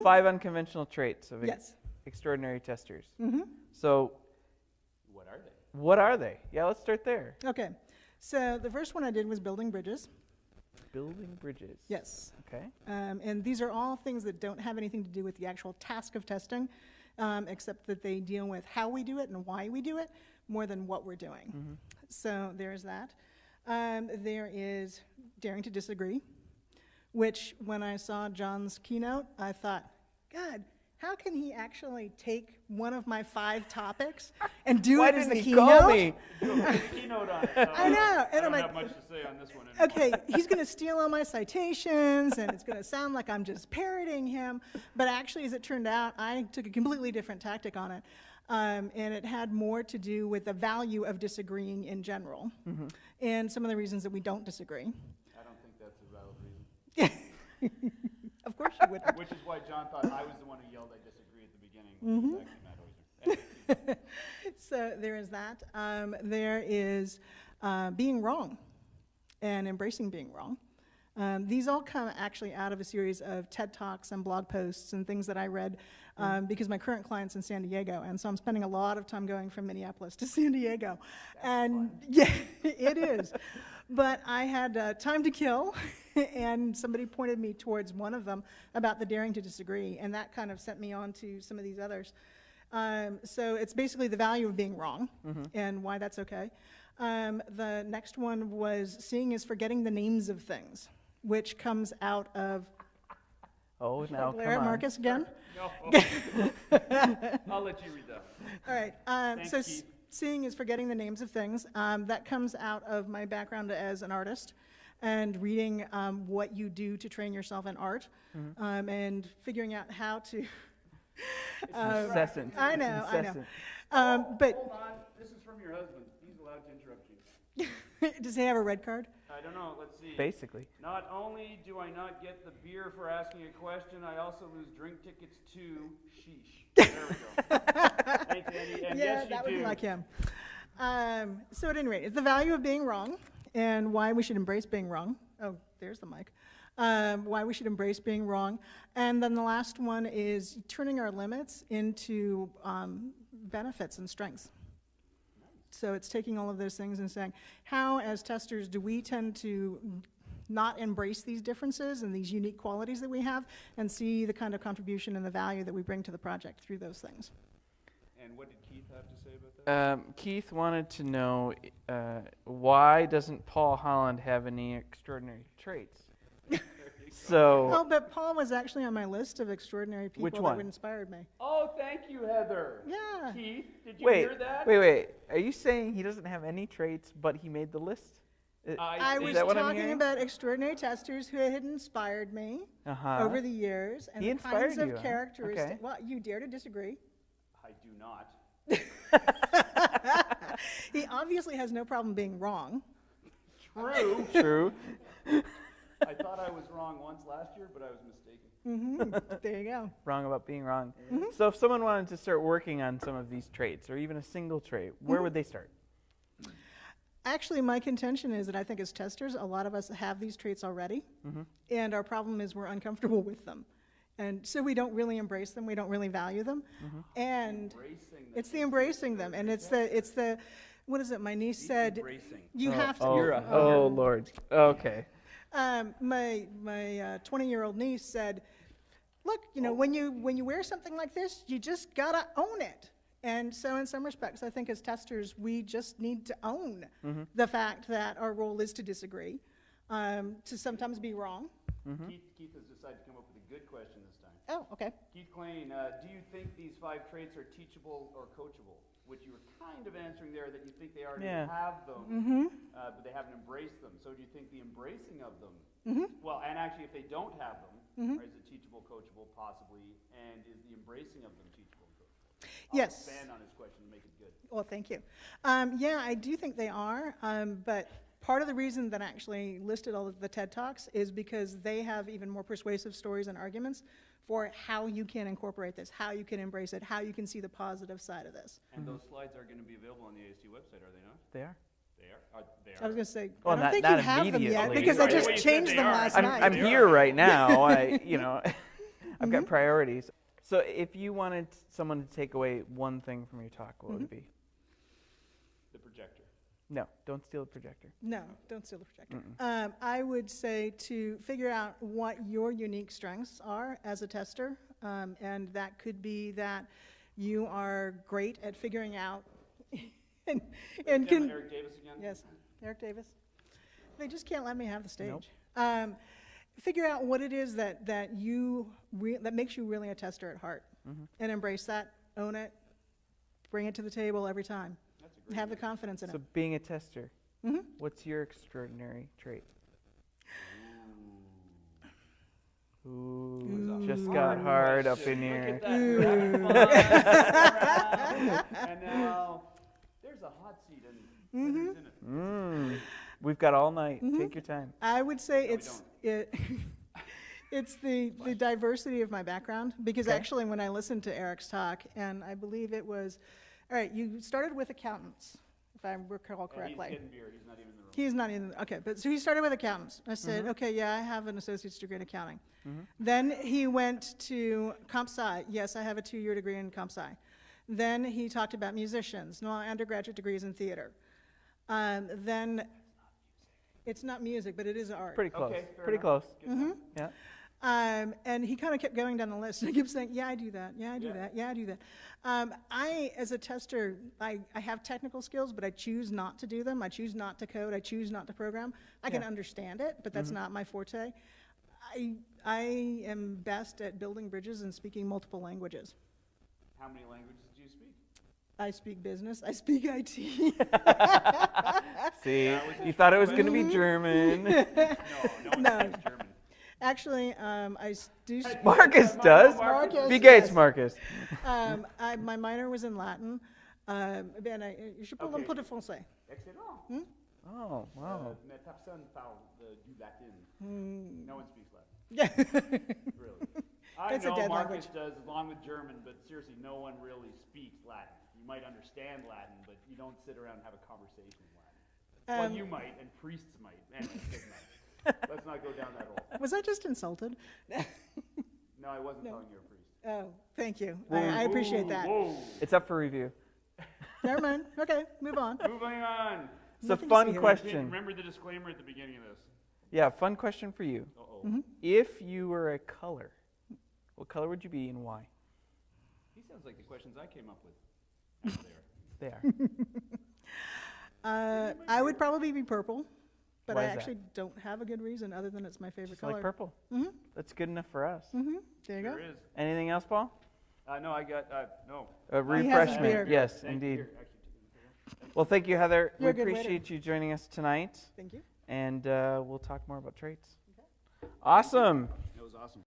5 unconventional traits of Yes. extraordinary testers. Mm-hmm. So, What are they? what are they? Yeah, let's start there. Okay. So the first one I did was building bridges. Building bridges. Yes. Okay. And these are all things that don't have anything to do with the actual task of testing, except that they deal with how we do it and why we do it more than what we're doing. Mm-hmm. So there's that. There is daring to disagree, which when I saw John's keynote, I thought, God, how can he actually take one of my 5 topics and do Why it as didn't the he keynote? call me? Do a keynote on it. So I know, and I I'm don't like, have much to say on this one. Anyway. okay, he's going to steal all my citations, and it's going to sound like I'm just parroting him. But actually, as it turned out, I took a completely different tactic on it. And it had more to do with the value of disagreeing in general, and some of the reasons that we don't disagree. I don't think that's a valid reason. Of course you wouldn't. Which is why John thought I was the one who yelled, I disagree at the beginning. Which is actually Matt Hoiser. Anyway. So there is that. There is being wrong and embracing being wrong. These all come actually out of a series of TED Talks and blog posts and things that I read because my current client's in San Diego, and so I'm spending a lot of time going from Minneapolis to San Diego. And yeah, it is. But I had time to kill, and somebody pointed me towards one of them about the daring to disagree, and that kind of sent me on to some of these others. So it's basically the value of being wrong and why that's okay. The next one was seeing is forgetting the names of things, which comes out of. Oh, now come Glare at on. Marcus again. No. I'll let you read that. All right. Thanks, So Keith. seeing is forgetting the names of things. That comes out of my background as an artist and reading what you do to train yourself in art and figuring out how to. Incessant. I It's know. incessant. But Hold on. This is from your husband. He's allowed to interrupt you. does he have a red card? I don't know. Let's see. Basically. Not only do I not get the beer for asking a question, I also lose drink tickets to sheesh. There we go. Thanks, Andy. And Yeah, yes, you that would do. be like him. So at any rate, it's the value of being wrong and why we should embrace being wrong. Oh, there's the mic. Why we should embrace being wrong. And then the last one is turning our limits into benefits and strengths. So it's taking all of those things and saying, how as testers do we tend to not embrace these differences and these unique qualities that we have and see the kind of contribution and the value that we bring to the project through those things. And what did Keith have to say about that? Keith wanted to know why doesn't Paul Holland have any extraordinary traits? Oh, So, but Paul was actually on my list of extraordinary people Which that one? inspired me. Oh, thank you, Heather. Yeah. Keith, did you wait, hear that? wait. Are you saying he doesn't have any traits, but he made the list? I Is was that what I'm talking hearing? about extraordinary testers who had inspired me Uh-huh. over the years and He the inspired kinds of you, huh? characteristics. Okay. Well, you dare to disagree. I do not. He obviously has no problem being wrong. True. True. I thought I was wrong once last year, but I was mistaken. There you go. Wrong about being wrong. Mm-hmm. So if someone wanted to start working on some of these traits, or even a single trait, where Mm-hmm. would they start? Actually, my contention is that I think as testers, a lot of us have these traits already, and our problem is we're uncomfortable with them. And so we don't really embrace them, we don't really value them, and Embracing them. it's the embracing them, and it's the, what is it, my niece said, Embracing. you have to. Oh, You're a oh Lord. Okay. My 20-year-old niece said, look, you know, when you wear something like this, you just gotta own it. And so in some respects, I think as testers, we just need to own the fact that our role is to disagree, to sometimes be wrong. Keith has decided to come up with a good question this time. Oh, okay. Keith Klein, do you think these 5 traits are teachable or coachable? Which you were kind of answering there that you think they already Yeah. have them, but they haven't embraced them. So do you think the embracing of them, well, and actually if they don't have them, is it teachable, coachable, possibly, and is the embracing of them teachable and coachable? I'll Yes. expand on his question to make it good. Well, thank you. Yeah, I do think they are, but part of the reason that I actually listed all of the TED Talks is because they have even more persuasive stories and arguments for how you can incorporate this, how you can embrace it, how you can see the positive side of this. And those slides are going to be available on the AST website, are they not? They are. They are. They I was going to say, Well, I don't not- think not you have them yet immediately. because I Right, just well, you said changed they them are. last I'm night. I'm They here are. right now. I've got priorities. So if you wanted someone to take away one thing from your talk, what would it be? The projector. No, don't steal the projector. No, don't steal the projector. I would say to figure out what your unique strengths are as a tester, and that could be that you are great at figuring out and can Eric Davis again? yes, Eric Davis. They just can't let me have the stage. Figure out what it is that that makes you really a tester at heart, and embrace that, own it, bring it to the table every time. That's a great Have the confidence in So it. being a tester, what's your extraordinary trait? Ooh, just got hard up in here. And now, there's a hot seat and who's in it? We've got all night. Take your time. I would say No, we it's the diversity of my background, because Okay. actually when I listened to Eric's talk, and I believe it was, all right, you started with accountants, if I recall And correctly. he's getting beer, he's not even in the room. He's not even, okay, but so he started with accountants. I said, okay, yeah, I have an associate's degree in accounting. Then he went to comp sci. Yes, I have a 2-year degree in comp sci. Then he talked about musicians. No, undergraduate degrees in theater. Then it's not music, but it is art. Pretty close. Okay, fair Pretty enough. close. Yeah. And he kind of kept going down the list, and I kept saying, yeah, I do that, yeah, I do that, yeah, I do that. I, as a tester, I have technical skills, but I choose not to do them. I choose not to code. I choose not to program. I can understand it, but that's not my forte. I am best at building bridges and speaking multiple languages. How many languages do you speak? I speak business. I speak IT. See, That was you thought it was going to be German. No, no one No. speaks German. Actually, I do speak. Marcus does. Marcus, Wie geht's, yes. Marcus? My minor was in Latin. Je peux un peu de français. Excellent. Oh, wow. Mais personne parle du latin. No one speaks Latin. Yeah. Really. I It's a know dead Marcus language. does, along with German, but seriously, no one really speaks Latin. You might understand Latin, but you don't sit around and have a conversation in Latin. Well, you might, and priests might. Anyway, doesn't matter. Let's not go down that hole. Was I just insulted? No, I wasn't calling you a priest. Oh, thank you. I appreciate that. Whoa. It's up for review. Never mind. Okay, move on. Moving on. So Nothing to see fun here. question. Remember the disclaimer at the beginning of this. Yeah, fun question for you. Uh-oh. If you were a color, what color would you be and why? He sounds like the questions I came up with. They are. I would probably be purple, but Why I is that? actually don't have a good reason other than it's my favorite Just color. like purple. That's good enough for us. There you There go. is. Anything else, Paul? No, I got, no. A He has his refreshment. beer. Yes, Thank indeed. you. Actually, Well, thank you, Heather. You're a we good waiter. appreciate you joining us tonight, Thank you. and we'll talk more about traits. Awesome. that was awesome.